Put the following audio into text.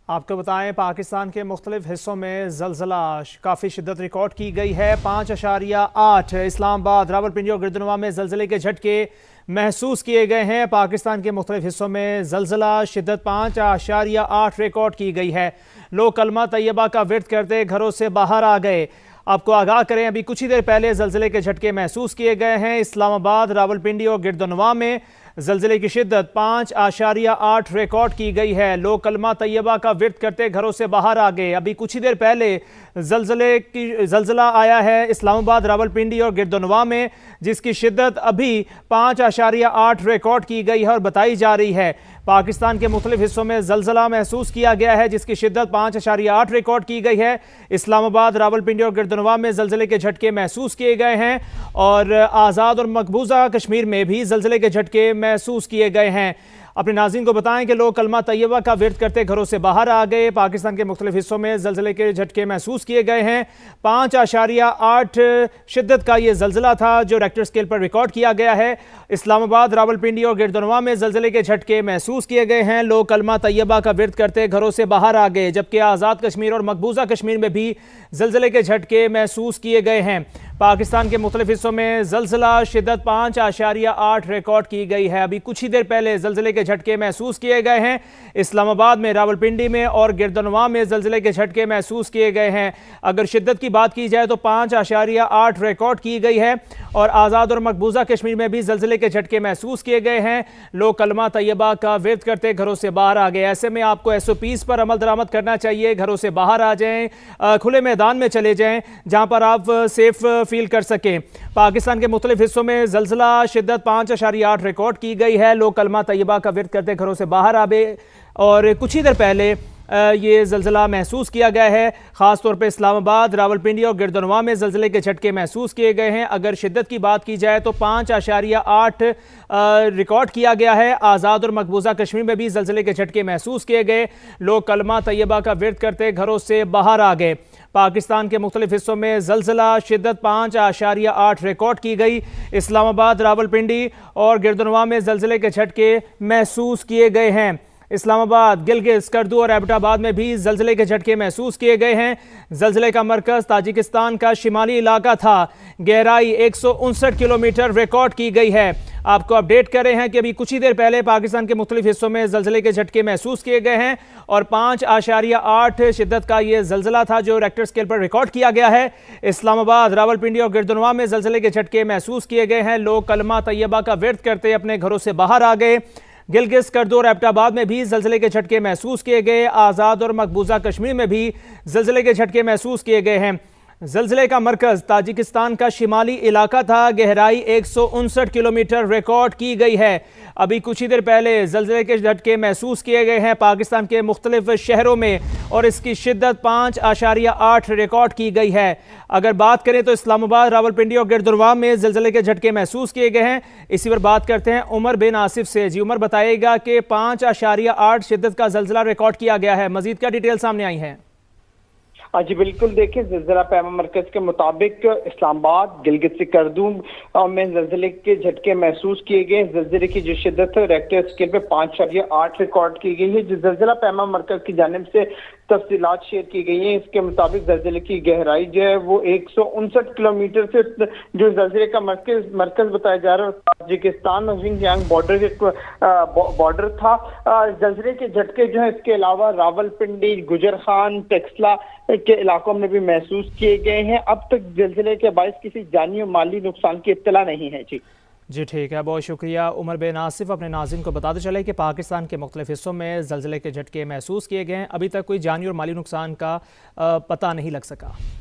آپ کو بتائیں پاکستان کے مختلف حصوں میں زلزلہ کافی شدت ریکارڈ کی گئی ہے۔ 5.8 اسلام آباد، راولپنڈی اور گردنواں میں زلزلے کے جھٹکے محسوس کیے گئے ہیں۔ پاکستان کے مختلف حصوں میں زلزلہ شدت 5.8 ریکارڈ کی گئی ہے۔ لوگ کلمہ طیبہ کا ورد کرتے گھروں سے باہر آ گئے۔ آپ کو آگاہ کریں، ابھی کچھ ہی دیر پہلے زلزلے کے جھٹکے محسوس کیے گئے ہیں۔ اسلام آباد، راولپنڈی اور گردنواں میں زلزلے کی شدت 5.8 ریکارڈ کی گئی ہے۔ لوگ کلمہ طیبہ کا ورد کرتے گھروں سے باہر آ گئے۔ ابھی کچھ ہی دیر پہلے زلزلہ آیا ہے اسلام آباد، راولپنڈی اور گردنواں میں، جس کی شدت ابھی 5.8 ریکارڈ کی گئی ہے اور بتائی جا رہی ہے۔ پاکستان کے مختلف حصوں میں زلزلہ محسوس کیا گیا ہے، جس کی شدت 5.8 ریکارڈ کی گئی ہے۔ اسلام آباد، راولپنڈی اور گردنواں میں زلزلے کے جھٹکے محسوس کیے گئے ہیں اور آزاد اور مقبوضہ کشمیر میں بھی زلزلے کے جھٹکے محسوس کیے گئے ہیں۔ اپنے ناظرین کو بتائیں کہ لوگ کلمہ طیبہ کا ورد کرتے گھروں سے باہر آ گئے۔ پاکستان کے مختلف حصوں میں زلزلے کے جھٹکے محسوس کیے گئے ہیں۔ 5.8 شدت کا یہ زلزلہ تھا جو ریکٹر سکیل پر ریکارڈ کیا گیا ہے۔ اسلام آباد، راولپنڈی اور گردنواں میں زلزلے کے جھٹکے محسوس کیے گئے ہیں۔ لوگ کلمہ طیبہ کا ورد کرتے گھروں سے باہر آ گئے، جبکہ آزاد کشمیر اور مقبوضہ کشمیر میں بھی زلزلے کے جھٹکے محسوس کیے گئے ہیں۔ پاکستان کے مختلف حصوں میں زلزلہ شدت 5.8 ریکارڈ کی گئی ہے۔ ابھی کچھ ہی دیر پہلے زلزلے کے جھٹکے محسوس کیے گئے ہیں۔ اسلام آباد میں، راولپنڈی میں اور گردنواں میں زلزلے کے جھٹکے محسوس کیے گئے ہیں۔ اگر شدت کی بات کی جائے تو 5.8 ریکارڈ کی گئی ہے اور آزاد اور مقبوضہ کشمیر میں بھی زلزلے کے جھٹکے محسوس کیے گئے ہیں۔ لوگ کلمہ طیبہ کا ورد کرتے گھروں سے باہر آ گئے۔ ایسے میں آپ کو SOPs پر عمل درآمد کرنا چاہیے۔ گھروں سے باہر آ جائیں، کھلے میدان میں چلے جائیں جہاں پر آپ سیف فیل کر سکیں۔ پاکستان کے مختلف حصوں میں زلزلہ شدت 5.8 ریکارڈ کی گئی ہے۔ لوگ کلمہ طیبہ کا ورد کرتے گھروں سے باہر آ گئے اور کچھ ہی دیر پہلے یہ زلزلہ محسوس کیا گیا ہے۔ خاص طور پہ اسلام آباد، راولپنڈی اور گردنواں میں زلزلے کے جھٹکے محسوس کیے گئے ہیں۔ اگر شدت کی بات کی جائے تو 5.8 ریکارڈ کیا گیا ہے۔ آزاد اور مقبوضہ کشمیر میں بھی زلزلے کے جھٹکے محسوس کیے گئے۔ لوگ کلمہ طیبہ کا ورد کرتے گھروں سے باہر آ گئے۔ پاکستان کے مختلف حصوں میں زلزلہ شدت 5.8 ریکارڈ کی گئی۔ اسلام آباد، راولپنڈی اور گردنواں میں زلزلے کے جھٹکے محسوس کیے گئے ہیں۔ اسلام آباد، گلگت، اسکردو اور ایبٹ آباد میں بھی زلزلے کے جھٹکے محسوس کیے گئے ہیں۔ زلزلے کا مرکز تاجکستان کا شمالی علاقہ تھا۔ گہرائی 159 کلومیٹر ریکارڈ کی گئی ہے۔ آپ کو اپڈیٹ کر رہے ہیں کہ ابھی کچھ ہی دیر پہلے پاکستان کے مختلف حصوں میں زلزلے کے جھٹکے محسوس کیے گئے ہیں اور 5.8 شدت کا یہ زلزلہ تھا جو ریکٹر سکیل پر ریکارڈ کیا گیا ہے۔ اسلام آباد، راولپنڈی اور گردنواں میں زلزلے کے جھٹکے محسوس کیے گئے ہیں۔ لوگ کلمہ طیبہ کا ورد کرتے اپنے گھروں سے باہر آ گئے۔ گلگت، اسکردو اور ایبٹ آباد میں بھی زلزلے کے جھٹکے محسوس کیے گئے۔ آزاد اور مقبوضہ کشمیر میں بھی زلزلے کے جھٹکے محسوس کیے گئے ہیں۔ زلزلے کا مرکز تاجکستان کا شمالی علاقہ تھا۔ گہرائی 159 کلومیٹر ریکارڈ کی گئی ہے۔ ابھی کچھ ہی دیر پہلے زلزلے کے جھٹکے محسوس کیے گئے ہیں پاکستان کے مختلف شہروں میں اور اس کی شدت 5.8 ریکارڈ کی گئی ہے۔ اگر بات کریں تو اسلام آباد، راولپنڈی اور گردنواں میں زلزلے کے جھٹکے محسوس کیے گئے ہیں۔ اسی پر بات کرتے ہیں عمر بن آصف سے۔ جی عمر، بتائیے گا کہ 5.8 شدت کا زلزلہ ریکارڈ کیا گیا ہے، مزید کیا ڈیٹیل سامنے آئی ہیں؟ جی بالکل، دیکھیں زلزلہ پیما مرکز کے مطابق اسلام آباد، گلگت اسکردو میں زلزلے کے جھٹکے محسوس کیے گئے۔ زلزلے کی جو شدت ہے ریکٹر اسکیل پہ 5.8 ریکارڈ کی گئی ہے۔ جو زلزلہ پیما مرکز کی جانب سے تفصیلات شیئر کی گئی ہیں، اس کے مطابق زلزلے کی گہرائی جو ہے وہ 159 کلومیٹر سے جو زلزلے کا مرکز بتایا جا رہا ہے تاجکستان اور ونگ بارڈر تھا۔ زلزلے کے جھٹکے جو ہیں اس کے علاوہ راولپنڈی، گجرخان، ٹیکسلا کے علاقوں میں بھی محسوس کیے گئے ہیں۔ اب تک زلزلے کے باعث کسی جانی و مالی نقصان کی اطلاع نہیں ہے۔ جی ٹھیک ہے، بہت شکریہ عمر بن آصف۔ اپنے ناظرین کو بتاتے چلے کہ پاکستان کے مختلف حصوں میں زلزلے کے جھٹکے محسوس کیے گئے ہیں۔ ابھی تک کوئی جانی اور مالی نقصان کا پتہ نہیں لگ سکا۔